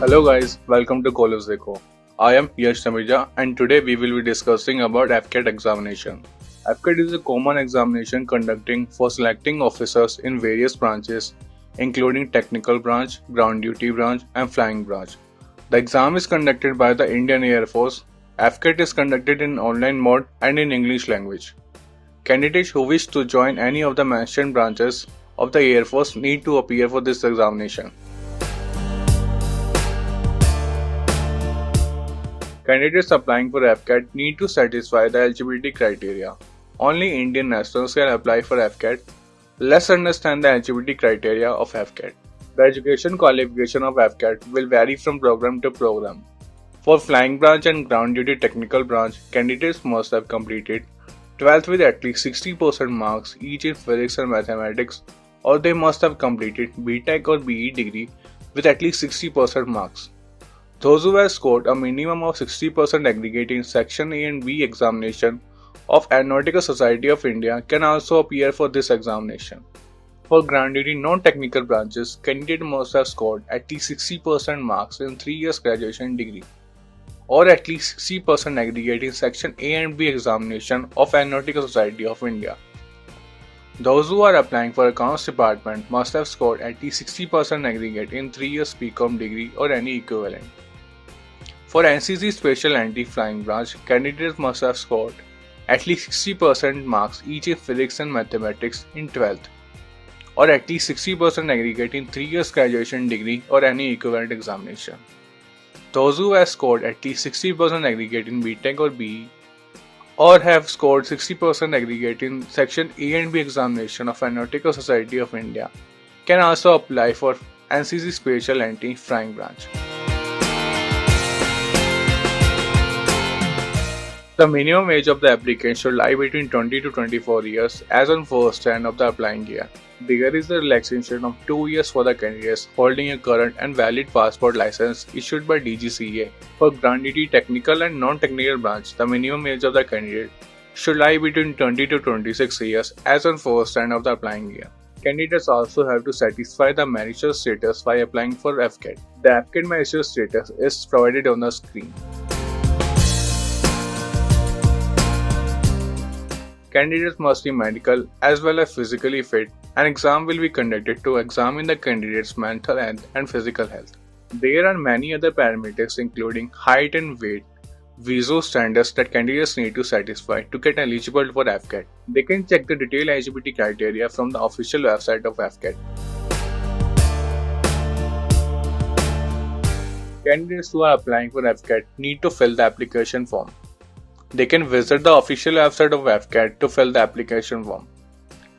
Hello guys, welcome to College Deco. I am Yash Tamija and today we will be discussing about FCAT examination. FCAT is a common examination conducting for selecting officers in various branches including technical branch, ground duty branch and flying branch. The exam is conducted by the Indian Air Force. FCAT is conducted in online mode and in English language. Candidates who wish to join any of the mentioned branches of the Air Force need to appear for this examination. Candidates applying for FCAT need to satisfy the eligibility criteria. Only Indian nationals can apply for FCAT. Let's understand the eligibility criteria of FCAT. The education qualification of FCAT will vary from program to program. For flying branch and ground duty technical branch, candidates must have completed 12th with at least 60% marks each in physics and mathematics, or they must have completed BTech or BE degree with at least 60% marks. Those who have scored a minimum of 60% aggregate in Section A and B examination of Aeronautical Society of India can also appear for this examination. For ground duty non-technical branches, candidate must have scored at least 60% marks in 3 years graduation degree, or at least 60% aggregate in Section A and B examination of Aeronautical Society of India. Those who are applying for Accounts Department must have scored at least 60% aggregate in 3 years BCom degree or any equivalent. For NCC Special Anti-Flying Branch, candidates must have scored at least 60% marks each in physics and mathematics in 12th, or at least 60% aggregate in 3 years graduation degree or any equivalent examination. Those who have scored at least 60% aggregate in BTech or BE, or have scored 60% aggregate in Section A and B examination of Aeronautical Society of India can also apply for NCC Special Anti-Flying Branch. The minimum age of the applicant should lie between 20 to 24 years as on first hand of the applying year. There is a relaxation of 2 years for the candidates holding a current and valid passport license issued by DGCA. For ground duty technical and non-technical branch, the minimum age of the candidate should lie between 20 to 26 years as on first hand of the applying year. Candidates also have to satisfy the meritorious status by applying for FCAT. The FCAT meritorious status is provided on the screen. Candidates must be medical as well as physically fit. An exam will be conducted to examine the candidate's mental health and physical health. There are many other parameters including height and weight, visa standards that candidates need to satisfy to get eligible for FCAT. They can check the detailed eligibility criteria from the official website of FCAT. Candidates who are applying for FCAT need to fill the application form. They can visit the official website of FCAT to fill the application form.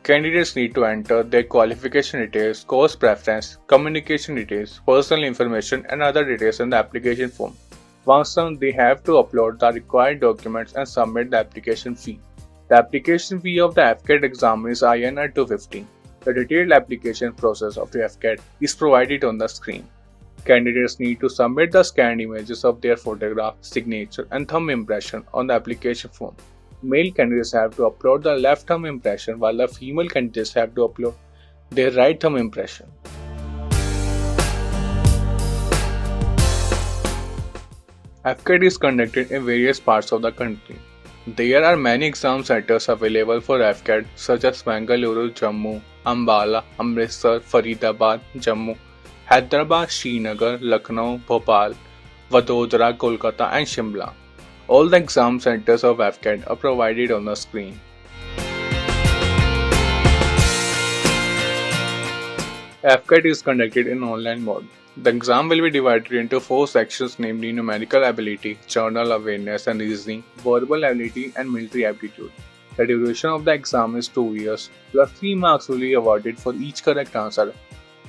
Candidates need to enter their qualification details, course preference, communication details, personal information and other details in the application form. Once done, they have to upload the required documents and submit the application fee. The application fee of the FCAT exam is INR 250. The detailed application process of the FCAT is provided on the screen. Candidates need to submit the scanned images of their photograph, signature and thumb impression on the application form. Male candidates have to upload the left thumb impression while the female candidates have to upload their right thumb impression. FCAT is conducted in various parts of the country. There are many exam centers available for FCAT such as Bengaluru, Jammu, Ambala, Amritsar, Faridabad, Jammu, Hyderabad, Srinagar, Lucknow, Bhopal, Vadodara, Kolkata and Shimla. All the exam centers of FCAT are provided on the screen. FCAT is conducted in online mode. The exam will be divided into 4 sections, namely numerical ability, general awareness and reasoning, verbal ability and military aptitude. The duration of the exam is 2 years, plus 3 marks will be awarded for each correct answer,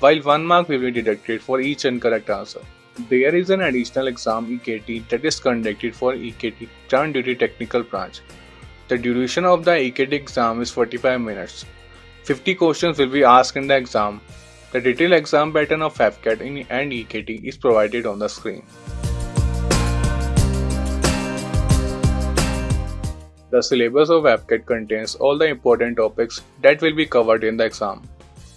while 1 mark will be deducted for each incorrect answer. There is an additional exam EKT that is conducted for EKT Ground Duty Technical Branch. The duration of the EKT exam is 45 minutes. 50 questions will be asked in the exam. The detailed exam pattern of FCAT and EKT is provided on the screen. The syllabus of FCAT contains all the important topics that will be covered in the exam.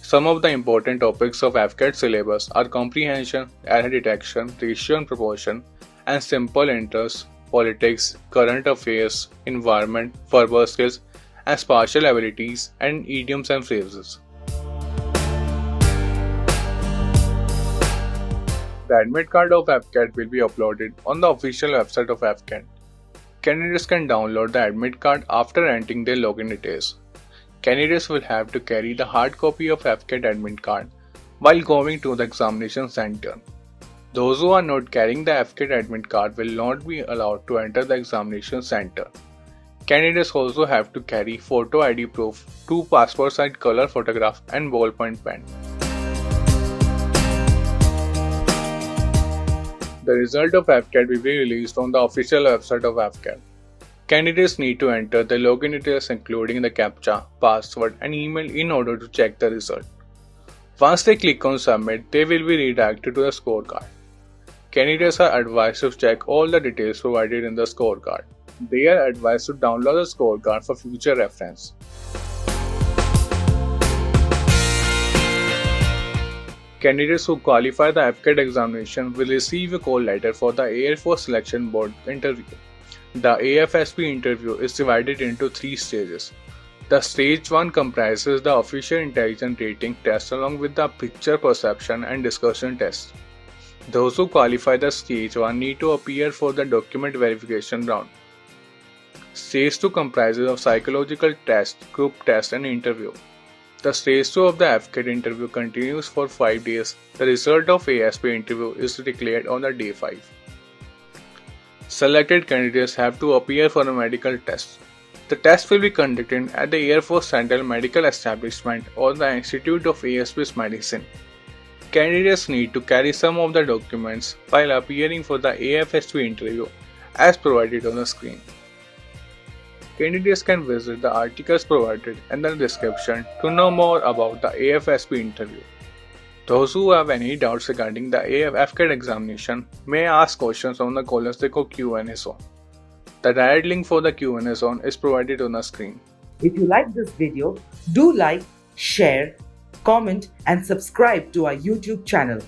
Some of the important topics of AFCAT syllabus are comprehension, error detection, ratio and proportion, and simple interests, politics, current affairs, environment, verbal skills, and spatial abilities, and idioms and phrases. The admit card of AFCAT will be uploaded on the official website of AFCAT. Candidates can download the admit card after entering their login details. Candidates will have to carry the hard copy of AFCAT admit card while going to the examination center. Those who are not carrying the AFCAT admit card will not be allowed to enter the examination center. Candidates also have to carry photo ID proof, 2 passport size color photograph, and ballpoint pen. The result of AFCAT will be released on the official website of AFCAT. Candidates need to enter the login details including the CAPTCHA, password, and email in order to check the result. Once they click on submit, they will be redirected to the scorecard. Candidates are advised to check all the details provided in the scorecard. They are advised to download the scorecard for future reference. Candidates who qualify the AFCAT examination will receive a call letter for the Air Force Selection Board interview. The AFSP interview is divided into 3 stages. The stage 1 comprises the official intelligence rating test along with the picture perception and discussion test. Those who qualify the stage 1 need to appear for the document verification round. Stage 2 comprises of psychological test, group test, and interview. The stage 2 of the AFCAT interview continues for 5 days. The result of ASP interview is declared on the day 5. Selected candidates have to appear for a medical test. The test will be conducted at the Air Force Central Medical Establishment or the Institute of Aerospace Medicine. Candidates need to carry some of the documents while appearing for the AFSP interview as provided on the screen. Candidates can visit the articles provided in the description to know more about the AFSP interview. Those who have any doubts regarding the AFCAT examination may ask questions on the Colastico Q&A zone. The direct link for the Q&A zone is provided on the screen. If you like this video, do like, share, comment and subscribe to our YouTube channel.